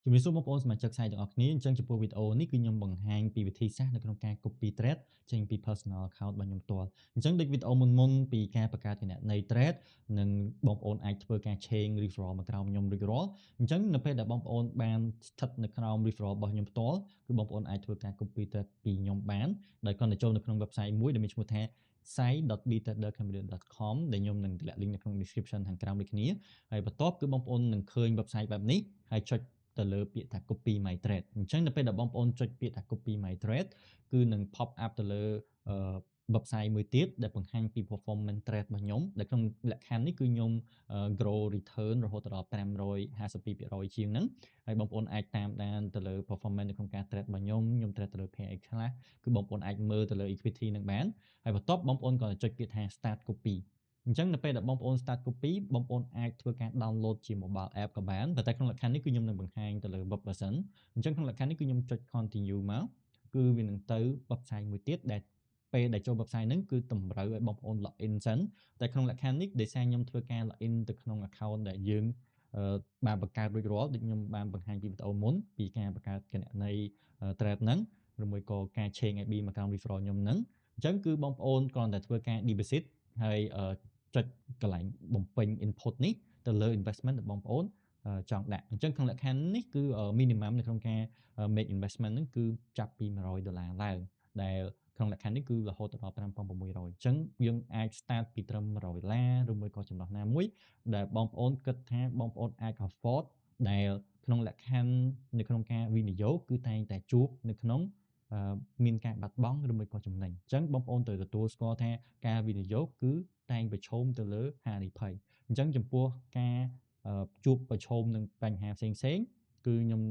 ជំរាបសួរបងប្អូនសមាជិកសាយទាំងអស់គ្នាអញ្ចឹងចំពោះវីដេអូនេះគឺខ្ញុំបង្ហាញពីវិធីសាស្ត្រនៅក្នុងការ copy thread ចេញពី personal account របស់ខ្ញុំផ្ទាល់អញ្ចឹងដូចវីដេអូមុនពីការបង្កើតគណនី thread និងបងប្អូនអាចធ្វើការ change referral មកក្រោមខ្ញុំរួចរាល់អញ្ចឹងនៅពេលដែលបងប្អូនបានស្ថិតនៅក្រោម referral របស់ខ្ញុំផ្ទាល់គឺបងប្អូនអាចធ្វើការ copy thread ពីខ្ញុំបានដោយគ្រាន់តែចូលនៅក្នុង website មួយដែលមានឈ្មោះថា site.btrader.com ដែលខ្ញុំនឹងតម្លាក់ link នៅក្នុង description ខាងក្រោមដូចគ្នាហើយបន្ទាប់គឺបងប្អូននឹងឃើញ website បែបនេះហើយចុចទៅលើពាក្យថា copy my thread អញ្ចឹងនៅពេលដែលបងប្អូនចុចពាក្យថា copy my thread គឺនឹង pop up ទៅលើwebsite មួយទៀតដែលបង្ហាញពី performance thread របស់ខ្ញុំដែលក្នុងលក្ខខណ្ឌនេះគឺខ្ញុំ grow return រហូតដល់552%ជាងហ្នឹងហើយបងប្អូនអាចតាមដានទៅលើ performance នៅក្នុងការ trade របស់ខ្ញុំ trade ទៅលើ pair អីខ្លះគឺបងប្អូនអាចមើលទៅលើ equity នឹងបានហើយបន្ទាប់បងប្អូនក៏ចុចពាក្យថា start copy អញ្ចឹងនៅពេលដែលបងប្អូន start copy បងប្អូនអាចធ្វើការ download ជា mobile app ក៏បានតែក្នុងលក្ខខណ្ឌនេះគឺខ្ញុំនឹងបង្ហាញទៅលើ web version អញ្ចឹងក្នុងលក្ខខណ្ឌនេះគឺខ្ញុំចុច continue មកគឺវានឹងទៅ website មួយទៀតដែលពេលដែលចូល website ហ្នឹងគឺតម្រូវឲ្យបងប្អូន login សិនតែក្នុងលក្ខខណ្ឌនេះដោយសារខ្ញុំធ្វើការ login ទៅក្នុង account ដែលយើងបានបង្កើតរួចរាល់ដូចខ្ញុំបានបង្ហាញពីវីដេអូមុនពីការបង្កើតគណនី thread ហ្នឹងឬមួយក៏ការ change IB មកក្រោម referral ខ្ញុំហ្នឹងអញ្ចឹងគឺបងប្អូនគ្រាន់តែធ្វើការ deposit ហើយចុចកន្លែងបំពេញ input នេះទៅលើ investment ដែលបងប្អូនចង់ដាក់អញ្ចឹងក្នុងលក្ខខណ្ឌនេះគឺ minimum នៅក្នុងការ make investment ហ្នឹងគឺចាប់ពី$100ឡើងដែលក្នុងលក្ខខណ្ឌនេះគឺរហូតដល់5600អញ្ចឹងយើងអាច start ពីត្រឹម$100ឬមួយក៏ចំណុះណាមួយដែលបងប្អូនគិតថាបងប្អូនអាច afford ដែលក្នុងលក្ខខណ្ឌនៅក្នុងការវិនិយោគគឺតែងតែជួបនៅក្នុងមានការបាត់បង់ឬមួយក៏ចំណេញអញ្ចឹងបងប្អូនត្រូវទទួលស្គាល់ថាការវិនិយោគគឺតែងប្រឈមទៅលើហានិភ័យអញ្ចឹងចំពោះការជួបប្រឈមនឹងបញ្ហាផ្សេងៗគឺខ្ញុំ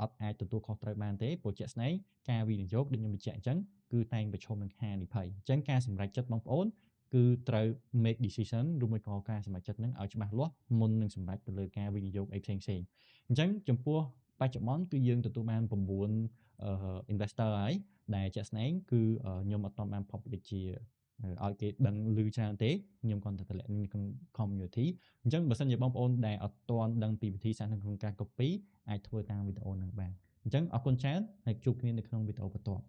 អត់អាចទទួលខុសត្រូវបានទេព្រោះជាក់ស្ដែងការវិនិយោគដូចខ្ញុំបញ្ជាក់អញ្ចឹងគឺតែងប្រឈមនឹងហានិភ័យអញ្ចឹងការសម្រេចចិត្តបងប្អូនគឺត្រូវ make decision ឬមួយក៏ការសម្រេចចិត្តហ្នឹងឲ្យច្បាស់លាស់មុននឹងសម្រេចទៅលើការវិនិយោគអីផ្សេងៗអញ្ចឹងចំពោះបច្ចុប្បន្នគឺយើងទទួលបាន9 investor ហើយដែលជាក់ស្ដែងគឺខ្ញុំអត់ទាន់បាន public ជាឲ្យគេដឹងឮច្រើនទេខ្ញុំគ្រាន់តែតម្លាក់នៅក្នុង community អញ្ចឹងបើសិនជាបងប្អូនដែលអត់ទាន់ដឹងពីវិធីសាស្ត្រនៅក្នុងការ copy អាចធ្វើតាមវីដេអូហ្នឹងបានអញ្ចឹងអរគុណច្រើនហើយជួបគ្នានៅក្នុងវីដេអូបន្ទាប់